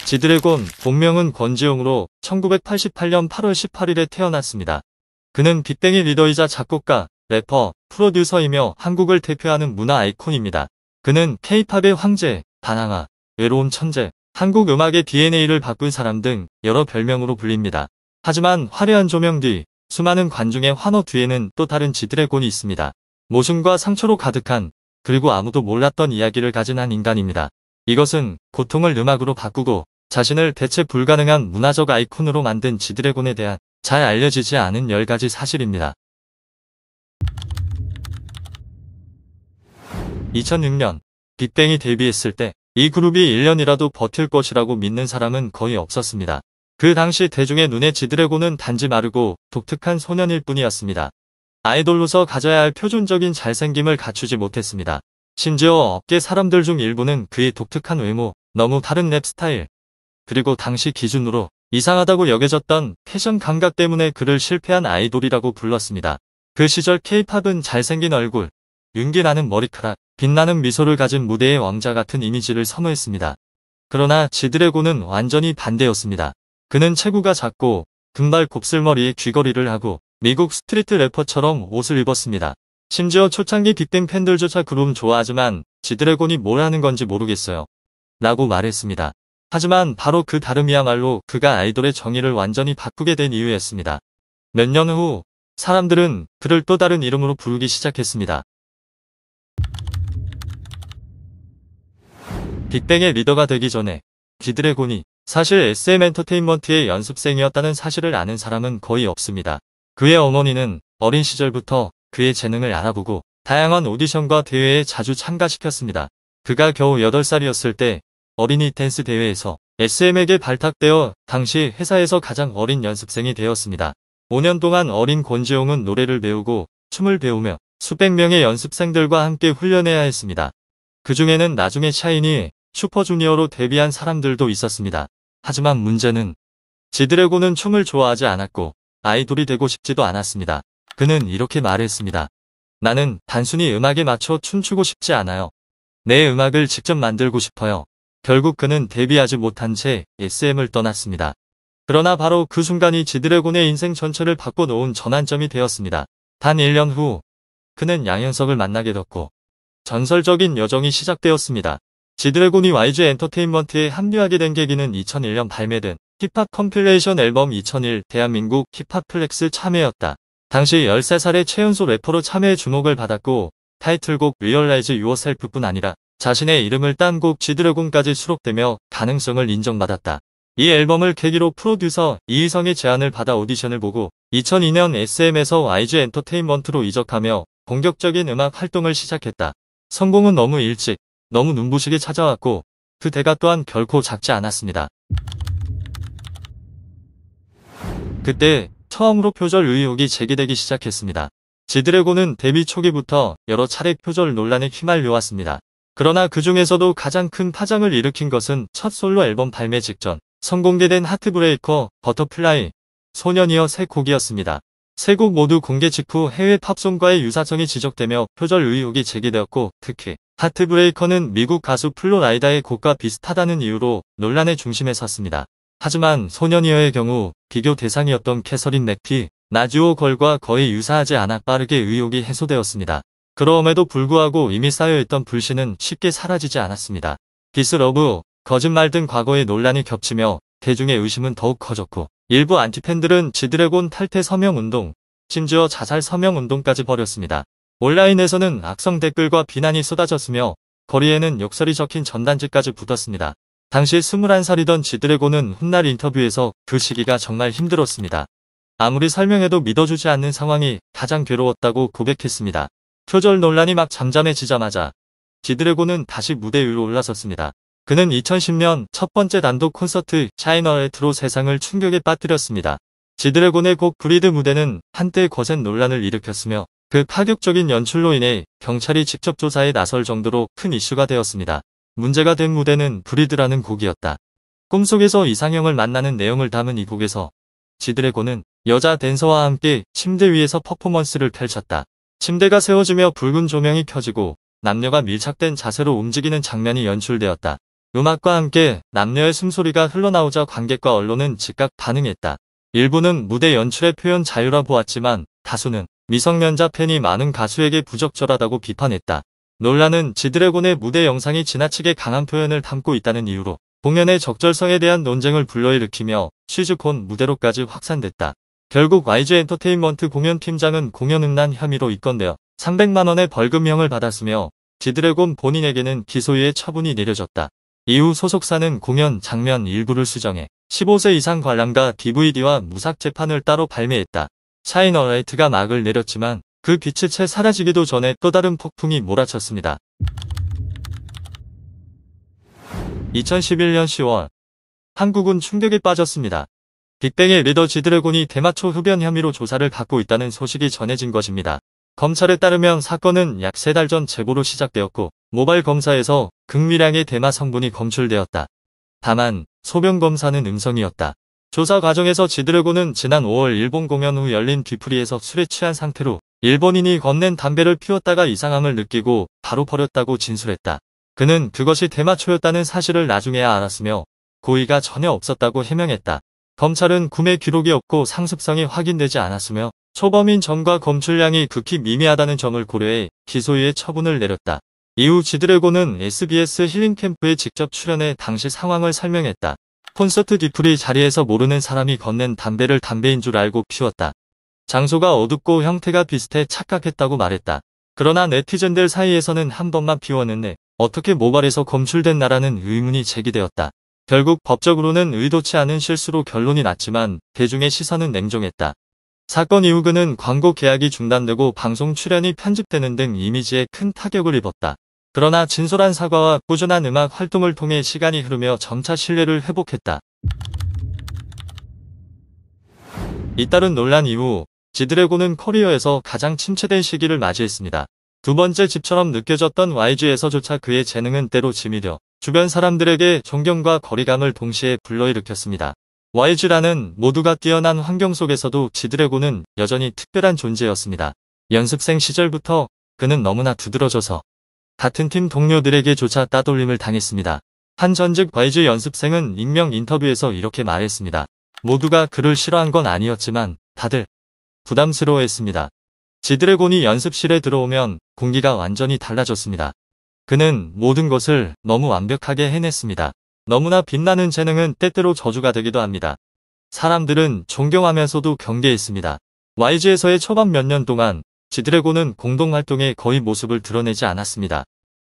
지드래곤, 본명은 권지용으로 1988년 8월 18일에 태어났습니다. 그는 빅뱅의 리더이자 작곡가, 래퍼, 프로듀서이며 한국을 대표하는 문화 아이콘입니다. 그는 K-팝의 황제, 반항아, 외로운 천재, 한국 음악의 DNA를 바꾼 사람 등 여러 별명으로 불립니다. 하지만 화려한 조명 뒤, 수많은 관중의 환호 뒤에는 또 다른 지드래곤이 있습니다. 모순과 상처로 가득한, 그리고 아무도 몰랐던 이야기를 가진 한 인간입니다. 이것은 고통을 음악으로 바꾸고 자신을 대체 불가능한 문화적 아이콘으로 만든 지드래곤에 대한 잘 알려지지 않은 10가지 사실입니다. 2006년 빅뱅이 데뷔했을 때 이 그룹이 1년이라도 버틸 것이라고 믿는 사람은 거의 없었습니다. 그 당시 대중의 눈에 지드래곤은 단지 마르고 독특한 소년일 뿐이었습니다. 아이돌로서 가져야 할 표준적인 잘생김을 갖추지 못했습니다. 심지어 업계 사람들 중 일부는 그의 독특한 외모, 너무 다른 랩 스타일, 그리고 당시 기준으로 이상하다고 여겨졌던 패션 감각 때문에 그를 실패한 아이돌이라고 불렀습니다. 그 시절 K-팝은 잘생긴 얼굴, 윤기나는 머리카락, 빛나는 미소를 가진 무대의 왕자 같은 이미지를 선호했습니다. 그러나 지드래곤은 완전히 반대였습니다. 그는 체구가 작고 금발 곱슬머리에 귀걸이를 하고 미국 스트리트 래퍼처럼 옷을 입었습니다. 심지어 초창기 빅뱅 팬들조차 그룹 좋아하지만 지드래곤이 뭘 하는 건지 모르겠어요 라고 말했습니다. 하지만 바로 그 다름이야말로 그가 아이돌의 정의를 완전히 바꾸게 된 이유였습니다. 몇 년 후 사람들은 그를 또 다른 이름으로 부르기 시작했습니다. 빅뱅의 리더가 되기 전에 지드래곤이 사실 SM 엔터테인먼트의 연습생이었다는 사실을 아는 사람은 거의 없습니다. 그의 어머니는 어린 시절부터 그의 재능을 알아보고 다양한 오디션과 대회에 자주 참가시켰습니다. 그가 겨우 8살이었을 때 어린이 댄스 대회에서 SM에게 발탁되어 당시 회사에서 가장 어린 연습생이 되었습니다. 5년 동안 어린 권지용은 노래를 배우고 춤을 배우며 수백 명의 연습생들과 함께 훈련해야 했습니다. 그 중에는 나중에 샤이니, 슈퍼주니어로 데뷔한 사람들도 있었습니다. 하지만 문제는 지드래곤은 춤을 좋아하지 않았고 아이돌이 되고 싶지도 않았습니다. 그는 이렇게 말했습니다. 나는 단순히 음악에 맞춰 춤추고 싶지 않아요. 내 음악을 직접 만들고 싶어요. 결국 그는 데뷔하지 못한 채 SM을 떠났습니다. 그러나 바로 그 순간이 지드래곤의 인생 전체를 바꿔놓은 전환점이 되었습니다. 단 1년 후 그는 양현석을 만나게 됐고 전설적인 여정이 시작되었습니다. 지드래곤이 YG 엔터테인먼트에 합류하게 된 계기는 2001년 발매된 힙합 컴필레이션 앨범 2001 대한민국 힙합 플렉스 참여였다. 당시 13살의 최연소 래퍼로 참여해 주목을 받았고 타이틀곡 Realize Yourself뿐 아니라 자신의 이름을 딴 곡 지드래곤까지 수록되며 가능성을 인정받았다. 이 앨범을 계기로 프로듀서 이희성의 제안을 받아 오디션을 보고 2002년 SM에서 YG 엔터테인먼트로 이적하며 본격적인 음악 활동을 시작했다. 성공은 너무 일찍, 너무 눈부시게 찾아왔고 그 대가 또한 결코 작지 않았습니다. 그때 처음으로 표절 의혹이 제기되기 시작했습니다. 지드래곤은 데뷔 초기부터 여러 차례 표절 논란에 휘말려왔습니다. 그러나 그 중에서도 가장 큰 파장을 일으킨 것은 첫 솔로 앨범 발매 직전 선공개된 하트브레이커, 버터플라이, 소년이여 세 곡이었습니다. 세 곡 모두 공개 직후 해외 팝송과의 유사성이 지적되며 표절 의혹이 제기되었고 특히 하트브레이커는 미국 가수 플로라이다의 곡과 비슷하다는 이유로 논란의 중심에 섰습니다. 하지만 소년이여의 경우 비교 대상이었던 캐서린 맥피, 나주오 걸과 거의 유사하지 않아 빠르게 의혹이 해소되었습니다. 그럼에도 불구하고 이미 쌓여있던 불신은 쉽게 사라지지 않았습니다. 디스러브, 거짓말 등 과거의 논란이 겹치며 대중의 의심은 더욱 커졌고 일부 안티팬들은 지드래곤 탈퇴 서명운동, 심지어 자살 서명운동까지 벌였습니다. 온라인에서는 악성 댓글과 비난이 쏟아졌으며 거리에는 욕설이 적힌 전단지까지 붙었습니다. 당시 21살이던 지드래곤은 훗날 인터뷰에서 그 시기가 정말 힘들었습니다. 아무리 설명해도 믿어주지 않는 상황이 가장 괴로웠다고 고백했습니다. 표절 논란이 막 잠잠해지자마자 지드래곤은 다시 무대 위로 올라섰습니다. 그는 2010년 첫 번째 단독 콘서트 샤이너에트로 세상을 충격에 빠뜨렸습니다. 지드래곤의 곡 브리드 무대는 한때 거센 논란을 일으켰으며 그 파격적인 연출로 인해 경찰이 직접 조사에 나설 정도로 큰 이슈가 되었습니다. 문제가 된 무대는 브리드라는 곡이었다. 꿈속에서 이상형을 만나는 내용을 담은 이 곡에서 지드래곤은 여자 댄서와 함께 침대 위에서 퍼포먼스를 펼쳤다. 침대가 세워지며 붉은 조명이 켜지고 남녀가 밀착된 자세로 움직이는 장면이 연출되었다. 음악과 함께 남녀의 숨소리가 흘러나오자 관객과 언론은 즉각 반응했다. 일부는 무대 연출의 표현 자유라 보았지만 다수는 미성년자 팬이 많은 가수에게 부적절하다고 비판했다. 논란은 지드래곤의 무대 영상이 지나치게 강한 표현을 담고 있다는 이유로 공연의 적절성에 대한 논쟁을 불러일으키며 시즈콘 무대로까지 확산됐다. 결국 YG 엔터테인먼트 공연팀장은 공연음란 혐의로 입건되어 300만 원의 벌금형을 받았으며 지드래곤 본인에게는 기소유예 처분이 내려졌다. 이후 소속사는 공연 장면 일부를 수정해 15세 이상 관람가 DVD와 무삭 재판을 따로 발매했다. 샤이너라이트가 막을 내렸지만 그 빛이 채 사라지기도 전에 또 다른 폭풍이 몰아쳤습니다. 2011년 10월 한국은 충격에 빠졌습니다. 빅뱅의 리더 지드래곤이 대마초 흡연 혐의로 조사를 받고 있다는 소식이 전해진 것입니다. 검찰에 따르면 사건은 약 3달 전 제보로 시작되었고 모바일 검사에서 극미량의 대마 성분이 검출되었다. 다만 소변 검사는 음성이었다. 조사 과정에서 지드래곤은 지난 5월 일본 공연 후 열린 뒤풀이에서 술에 취한 상태로 일본인이 건넨 담배를 피웠다가 이상함을 느끼고 바로 버렸다고 진술했다. 그는 그것이 대마초였다는 사실을 나중에야 알았으며 고의가 전혀 없었다고 해명했다. 검찰은 구매 기록이 없고 상습성이 확인되지 않았으며 초범인 점과 검출량이 극히 미미하다는 점을 고려해 기소유예 처분을 내렸다. 이후 지드래곤은 SBS 힐링캠프에 직접 출연해 당시 상황을 설명했다. 콘서트 뒤풀이 자리에서 모르는 사람이 건넨 담배를 담배인 줄 알고 피웠다. 장소가 어둡고 형태가 비슷해 착각했다고 말했다. 그러나 네티즌들 사이에서는 한 번만 피웠는데 어떻게 모발에서 검출됐나라는 의문이 제기되었다. 결국 법적으로는 의도치 않은 실수로 결론이 났지만 대중의 시선은 냉정했다. 사건 이후 그는 광고 계약이 중단되고 방송 출연이 편집되는 등 이미지에 큰 타격을 입었다. 그러나 진솔한 사과와 꾸준한 음악 활동을 통해 시간이 흐르며 점차 신뢰를 회복했다. 잇따른 논란 이후 지드래곤은 커리어에서 가장 침체된 시기를 맞이했습니다. 두 번째 집처럼 느껴졌던 YG에서조차 그의 재능은 때로 짐이 되어 주변 사람들에게 존경과 거리감을 동시에 불러일으켰습니다. YG라는 모두가 뛰어난 환경 속에서도 지드래곤은 여전히 특별한 존재였습니다. 연습생 시절부터 그는 너무나 두드러져서 같은 팀 동료들에게조차 따돌림을 당했습니다. 한 전직 YG 연습생은 익명 인터뷰에서 이렇게 말했습니다. 모두가 그를 싫어한 건 아니었지만 다들 부담스러워했습니다. 지드래곤이 연습실에 들어오면 공기가 완전히 달라졌습니다. 그는 모든 것을 너무 완벽하게 해냈습니다. 너무나 빛나는 재능은 때때로 저주가 되기도 합니다. 사람들은 존경하면서도 경계했습니다. YG에서의 초반 몇 년 동안 지드래곤은 공동활동에 거의 모습을 드러내지 않았습니다.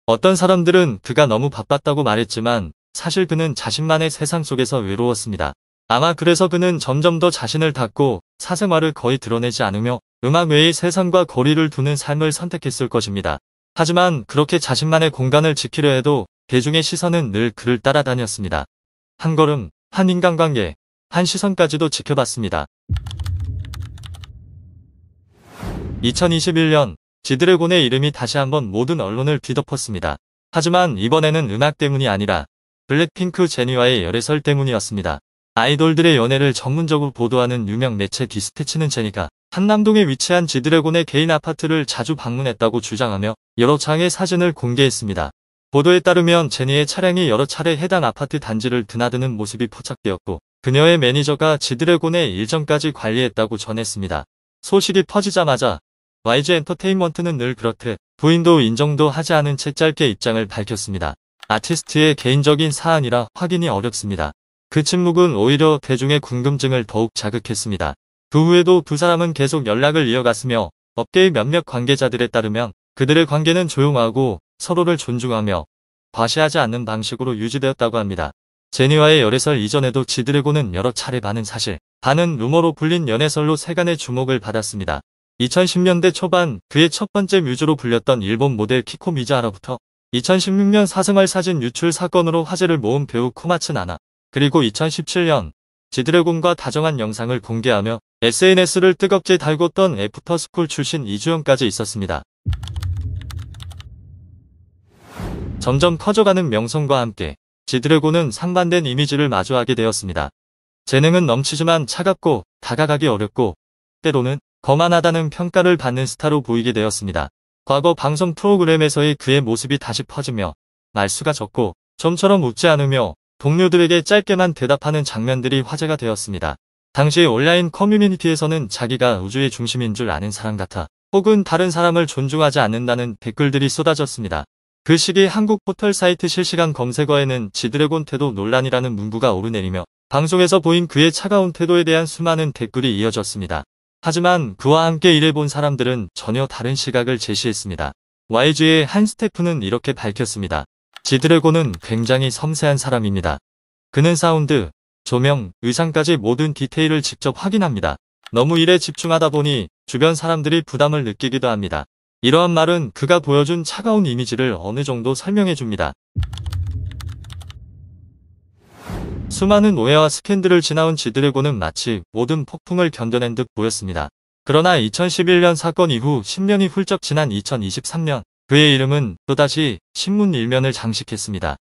어떤 사람들은 그가 너무 바빴다고 말했지만 사실 그는 자신만의 세상 속에서 외로웠습니다. 아마 그래서 그는 점점 더 자신을 닫고 사생활을 거의 드러내지 않으며 음악 외의 세상과 거리를 두는 삶을 선택했을 것입니다. 하지만 그렇게 자신만의 공간을 지키려 해도 대중의 시선은 늘 그를 따라다녔습니다. 한 걸음, 한 인간관계, 한 시선까지도 지켜봤습니다. 2021년 지드래곤의 이름이 다시 한번 모든 언론을 뒤덮었습니다. 하지만 이번에는 음악 때문이 아니라 블랙핑크 제니와의 열애설 때문이었습니다. 아이돌들의 연애를 전문적으로 보도하는 유명 매체 디스패치는 제니가 한남동에 위치한 지드래곤의 개인 아파트를 자주 방문했다고 주장하며 여러 장의 사진을 공개했습니다. 보도에 따르면 제니의 차량이 여러 차례 해당 아파트 단지를 드나드는 모습이 포착되었고 그녀의 매니저가 지드래곤의 일정까지 관리했다고 전했습니다. 소식이 퍼지자마자 YG 엔터테인먼트는 늘 그렇듯 부인도 인정도 하지 않은 채 짧게 입장을 밝혔습니다. 아티스트의 개인적인 사안이라 확인이 어렵습니다. 그 침묵은 오히려 대중의 궁금증을 더욱 자극했습니다. 그 후에도 두 사람은 계속 연락을 이어갔으며 업계의 몇몇 관계자들에 따르면 그들의 관계는 조용하고 서로를 존중하며 과시하지 않는 방식으로 유지되었다고 합니다. 제니와의 열애설 이전에도 지드래곤은 여러 차례 반은 사실, 반은 루머로 불린 연애설로 세간의 주목을 받았습니다. 2010년대 초반 그의 첫 번째 뮤즈로 불렸던 일본 모델 키코 미즈하로부터 2016년 사생활 사진 유출 사건으로 화제를 모은 배우 코마츠 나나, 그리고 2017년 지드래곤과 다정한 영상을 공개하며 SNS를 뜨겁게 달궜던 애프터스쿨 출신 이주연까지 있었습니다. 점점 커져가는 명성과 함께 지드래곤은 상반된 이미지를 마주하게 되었습니다. 재능은 넘치지만 차갑고 다가가기 어렵고 때로는 거만하다는 평가를 받는 스타로 보이게 되었습니다. 과거 방송 프로그램에서의 그의 모습이 다시 퍼지며 말수가 적고 좀처럼 웃지 않으며 동료들에게 짧게만 대답하는 장면들이 화제가 되었습니다. 당시 온라인 커뮤니티에서는 자기가 우주의 중심인 줄 아는 사람 같아 혹은 다른 사람을 존중하지 않는다는 댓글들이 쏟아졌습니다. 그 시기 한국 포털 사이트 실시간 검색어에는 지드래곤 태도 논란이라는 문구가 오르내리며 방송에서 보인 그의 차가운 태도에 대한 수많은 댓글이 이어졌습니다. 하지만 그와 함께 일해본 사람들은 전혀 다른 시각을 제시했습니다. YG의 한 스태프는 이렇게 밝혔습니다. 지드래곤은 굉장히 섬세한 사람입니다. 그는 사운드, 조명, 의상까지 모든 디테일을 직접 확인합니다. 너무 일에 집중하다 보니 주변 사람들이 부담을 느끼기도 합니다. 이러한 말은 그가 보여준 차가운 이미지를 어느 정도 설명해줍니다. 수많은 오해와 스캔들을 지나온 지드래곤은 마치 모든 폭풍을 견뎌낸 듯 보였습니다. 그러나 2011년 사건 이후 10년이 훌쩍 지난 2023년 그의 이름은 또다시 신문 일면을 장식했습니다.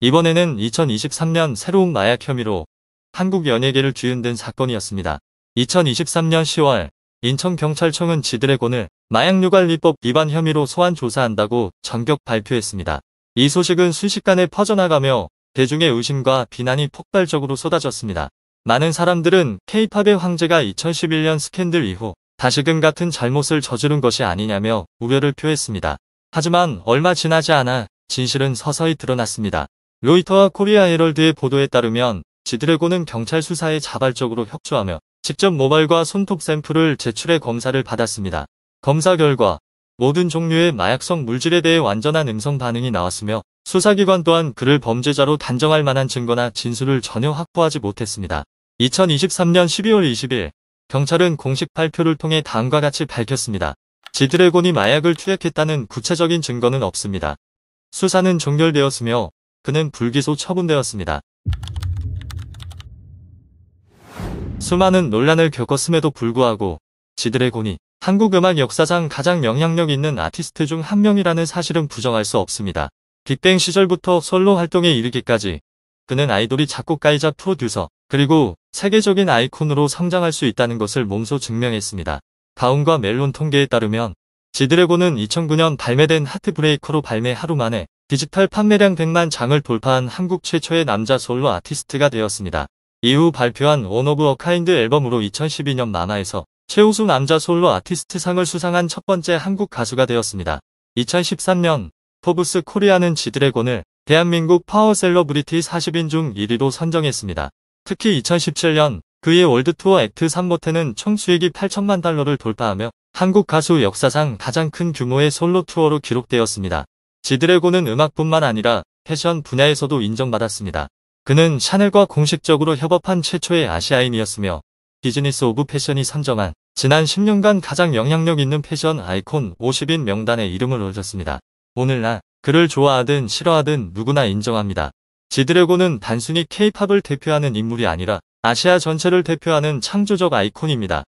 이번에는 2023년 새로운 마약 혐의로 한국 연예계를 뒤흔든 사건이었습니다. 2023년 10월 인천경찰청은 지드래곤을 마약유관리법 위반 혐의로 소환 조사한다고 전격 발표했습니다. 이 소식은 순식간에 퍼져나가며 대중의 의심과 비난이 폭발적으로 쏟아졌습니다. 많은 사람들은 K-팝의 황제가 2011년 스캔들 이후 다시금 같은 잘못을 저지른 것이 아니냐며 우려를 표했습니다. 하지만 얼마 지나지 않아 진실은 서서히 드러났습니다. 로이터와 코리아 헤럴드의 보도에 따르면 지드래곤은 경찰 수사에 자발적으로 협조하며 직접 모발과 손톱 샘플을 제출해 검사를 받았습니다. 검사 결과 모든 종류의 마약성 물질에 대해 완전한 음성 반응이 나왔으며 수사기관 또한 그를 범죄자로 단정할 만한 증거나 진술을 전혀 확보하지 못했습니다. 2023년 12월 20일 경찰은 공식 발표를 통해 다음과 같이 밝혔습니다. 지드래곤이 마약을 투약했다는 구체적인 증거는 없습니다. 수사는 종결되었으며 그는 불기소 처분되었습니다. 수많은 논란을 겪었음에도 불구하고 지드래곤이 한국 음악 역사상 가장 영향력 있는 아티스트 중 한 명이라는 사실은 부정할 수 없습니다. 빅뱅 시절부터 솔로 활동에 이르기까지 그는 아이돌이 작곡가이자 프로듀서 그리고 세계적인 아이콘으로 성장할 수 있다는 것을 몸소 증명했습니다. 다운과 멜론 통계에 따르면 지드래곤은 2009년 발매된 하트브레이커로 발매 하루 만에 디지털 판매량 100만 장을 돌파한 한국 최초의 남자 솔로 아티스트가 되었습니다. 이후 발표한 원 오브 어 카인드 앨범으로 2012년 마마에서 최우수 남자 솔로 아티스트 상을 수상한 첫 번째 한국 가수가 되었습니다. 2013년 포브스 코리아는 지드래곤을 대한민국 파워 셀러브리티 40인 중 1위로 선정했습니다. 특히 2017년 그의 월드투어 액트 3모태는 총 수익이 8천만 달러를 돌파하며 한국 가수 역사상 가장 큰 규모의 솔로 투어로 기록되었습니다. 지드래곤은 음악뿐만 아니라 패션 분야에서도 인정받았습니다. 그는 샤넬과 공식적으로 협업한 최초의 아시아인이었으며 비즈니스 오브 패션이 선정한 지난 10년간 가장 영향력 있는 패션 아이콘 50인 명단에 이름을 올렸습니다. 오늘날 그를 좋아하든 싫어하든 누구나 인정합니다. 지드래곤은 단순히 K-팝을 대표하는 인물이 아니라 아시아 전체를 대표하는 창조적 아이콘입니다.